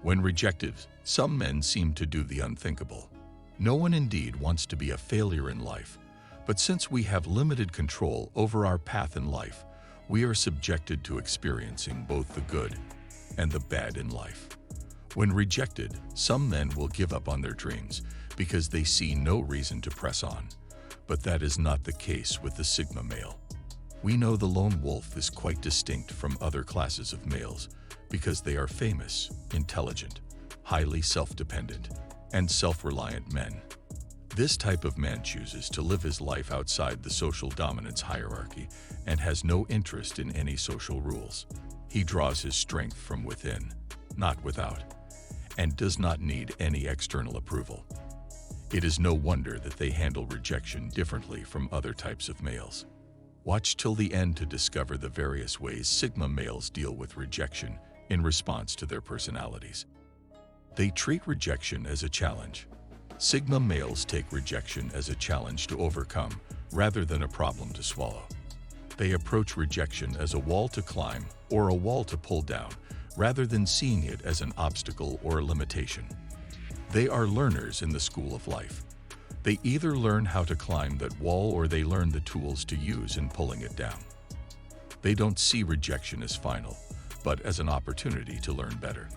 When rejected, some men seem to do the unthinkable. No one indeed wants to be a failure in life, but since we have limited control over our path in life, we are subjected to experiencing both the good and the bad in life. When rejected, some men will give up on their dreams because they see no reason to press on. But that is not the case with the Sigma male. We know the lone wolf is quite distinct from other classes of males because they are famous, intelligent, highly self-dependent, and self-reliant men. This type of man chooses to live his life outside the social dominance hierarchy and has no interest in any social rules. He draws his strength from within, not without, and does not need any external approval. It is no wonder that they handle rejection differently from other types of males. Watch till the end to discover the various ways Sigma males deal with rejection in response to their personalities. They treat rejection as a challenge. Sigma males take rejection as a challenge to overcome rather than a problem to swallow. They approach rejection as a wall to climb or a wall to pull down rather than seeing it as an obstacle or a limitation. They are learners in the school of life. They either learn how to climb that wall or they learn the tools to use in pulling it down. They don't see rejection as final, but as an opportunity to learn better.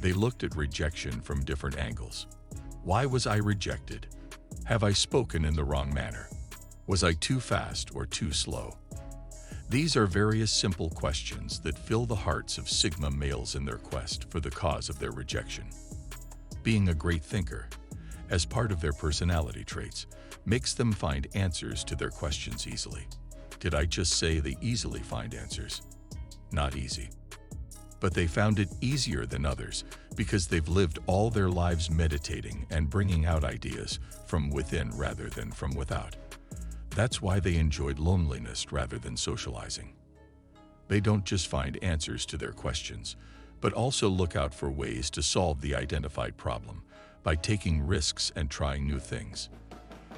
They looked at rejection from different angles. Why was I rejected? Have I spoken in the wrong manner? Was I too fast or too slow? These are various simple questions that fill the hearts of Sigma males in their quest for the cause of their rejection. Being a great thinker, as part of their personality traits, makes them find answers to their questions easily. Did I just say they easily find answers? Not easy. But they found it easier than others because they've lived all their lives meditating and bringing out ideas from within rather than from without. That's why they enjoyed loneliness rather than socializing. They don't just find answers to their questions, but also look out for ways to solve the identified problem by taking risks and trying new things.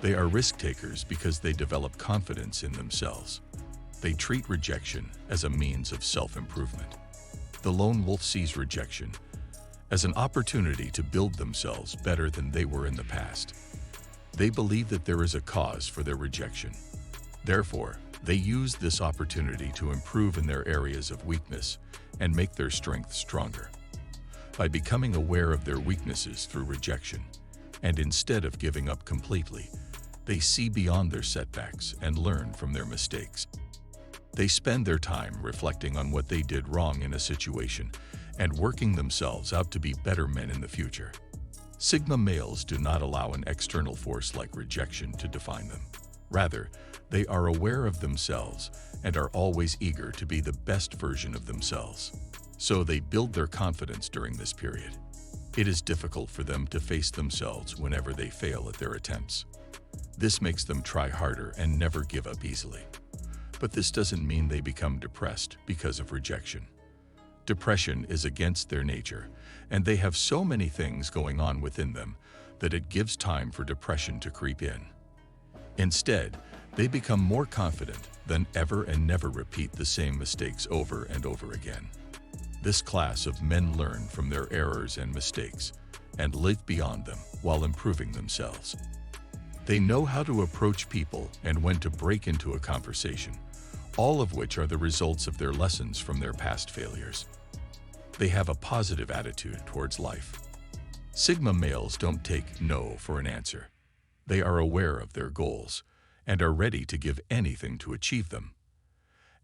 They are risk takers because they develop confidence in themselves. They treat rejection as a means of self-improvement. The lone wolf sees rejection as an opportunity to build themselves better than they were in the past. They believe that there is a cause for their rejection. Therefore, they use this opportunity to improve in their areas of weakness and make their strength stronger. By becoming aware of their weaknesses through rejection, and instead of giving up completely, they see beyond their setbacks and learn from their mistakes. They spend their time reflecting on what they did wrong in a situation and working themselves out to be better men in the future. Sigma males do not allow an external force like rejection to define them. Rather, they are aware of themselves and are always eager to be the best version of themselves. So they build their confidence during this period. It is difficult for them to face themselves whenever they fail at their attempts. This makes them try harder and never give up easily. But this doesn't mean they become depressed because of rejection. Depression is against their nature, and they have so many things going on within them that it gives time for depression to creep in. Instead, they become more confident than ever and never repeat the same mistakes over and over again. This class of men learn from their errors and mistakes and live beyond them while improving themselves. They know how to approach people and when to break into a conversation, all of which are the results of their lessons from their past failures. They have a positive attitude towards life. Sigma males don't take no for an answer. They are aware of their goals and are ready to give anything to achieve them.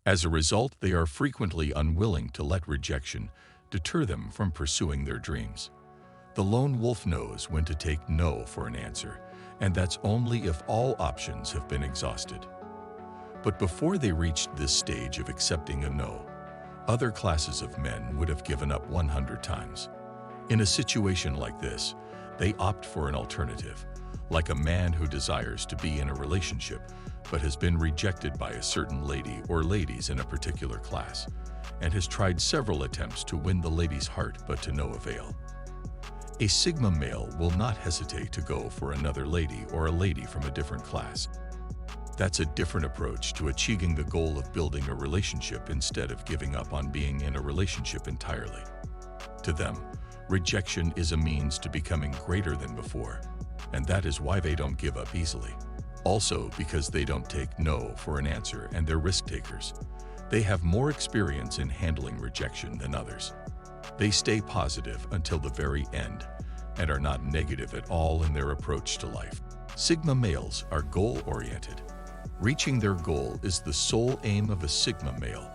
As a result, they are frequently unwilling to let rejection deter them from pursuing their dreams. The lone wolf knows when to take no for an answer, and that's only if all options have been exhausted. But before they reached this stage of accepting a no, other classes of men would have given up 100 times. In a situation like this, they opt for an alternative, like a man who desires to be in a relationship but has been rejected by a certain lady or ladies in a particular class, and has tried several attempts to win the lady's heart but to no avail. A Sigma male will not hesitate to go for another lady or a lady from a different class. That's a different approach to achieving the goal of building a relationship instead of giving up on being in a relationship entirely. To them, Rejection is a means to becoming greater than before, and that is why they don't give up easily. Also, because they don't take no for an answer and they're risk takers. They have more experience in handling rejection than others. They stay positive until the very end and are not negative at all in their approach to life. Sigma males are goal-oriented. Reaching their goal is the sole aim of a Sigma male.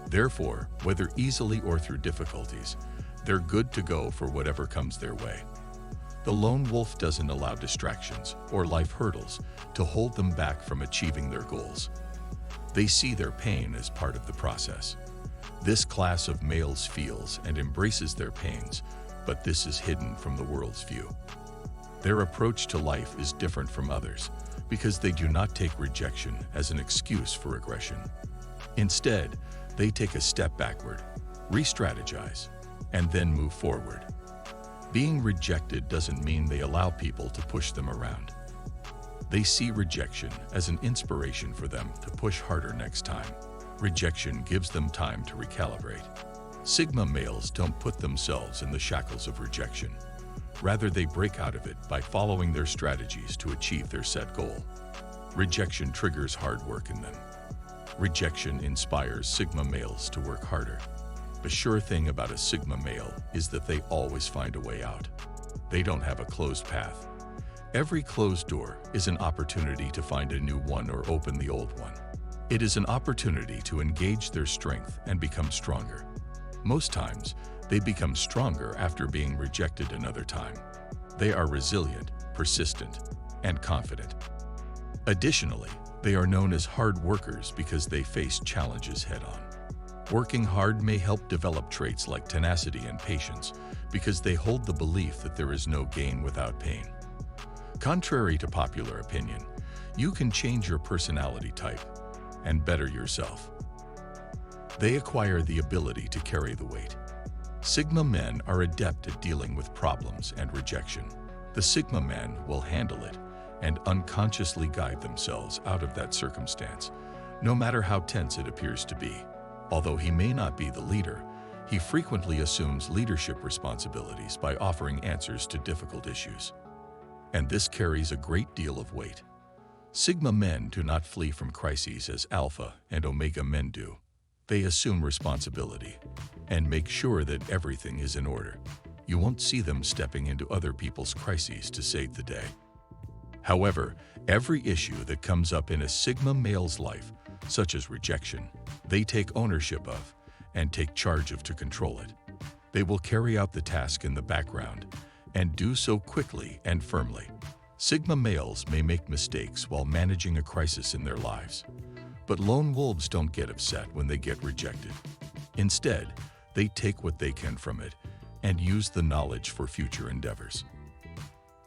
Therefore, whether easily or through difficulties, they're good to go for whatever comes their way. The lone wolf doesn't allow distractions or life hurdles to hold them back from achieving their goals. They see their pain as part of the process. This class of males feels and embraces their pains, but this is hidden from the world's view. Their approach to life is different from others because they do not take rejection as an excuse for aggression. Instead, they take a step backward, re-strategize, and then move forward. Being rejected doesn't mean they allow people to push them around. They see rejection as an inspiration for them to push harder next time. Rejection gives them time to recalibrate. Sigma males don't put themselves in the shackles of rejection. Rather, they break out of it by following their strategies to achieve their set goal. Rejection triggers hard work in them. Rejection inspires Sigma males to work harder. The sure thing about a Sigma male is that they always find a way out. They don't have a closed path. Every closed door is an opportunity to find a new one or open the old one. It is an opportunity to engage their strength and become stronger. Most times, they become stronger after being rejected another time. They are resilient, persistent, and confident. Additionally, they are known as hard workers because they face challenges head-on. Working hard may help develop traits like tenacity and patience because they hold the belief that there is no gain without pain. Contrary to popular opinion, you can change your personality type and better yourself. They acquire the ability to carry the weight. Sigma men are adept at dealing with problems and rejection. The Sigma man will handle it and unconsciously guide themselves out of that circumstance, no matter how tense it appears to be. Although he may not be the leader, he frequently assumes leadership responsibilities by offering answers to difficult issues. And this carries a great deal of weight. Sigma men do not flee from crises as Alpha and Omega men do. They assume responsibility and make sure that everything is in order. You won't see them stepping into other people's crises to save the day. However, every issue that comes up in a Sigma male's life, such as rejection, they take ownership of and take charge of to control it. They will carry out the task in the background and do so quickly and firmly. Sigma males may make mistakes while managing a crisis in their lives, but lone wolves don't get upset when they get rejected. Instead, they take what they can from it and use the knowledge for future endeavors.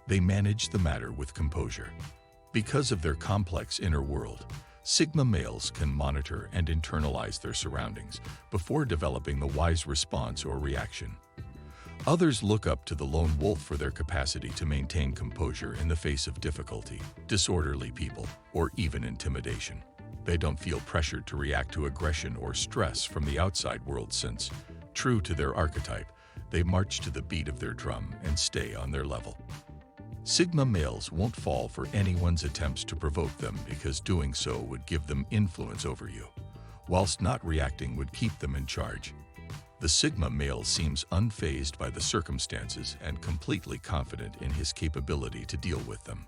They manage the matter with composure. Because of their complex inner world, Sigma males can monitor and internalize their surroundings before developing the wise response or reaction. Others look up to the lone wolf for their capacity to maintain composure in the face of difficulty, disorderly people, or even intimidation. They don't feel pressured to react to aggression or stress from the outside world since, true to their archetype, they march to the beat of their drum and stay on their level. Sigma males won't fall for anyone's attempts to provoke them because doing so would give them influence over you, whilst not reacting would keep them in charge. The Sigma male seems unfazed by the circumstances and completely confident in his capability to deal with them.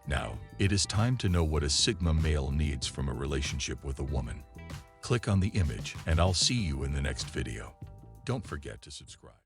Now, it is time to know what a Sigma male needs from a relationship with a woman. Click on the image and I'll see you in the next video. Don't forget to subscribe.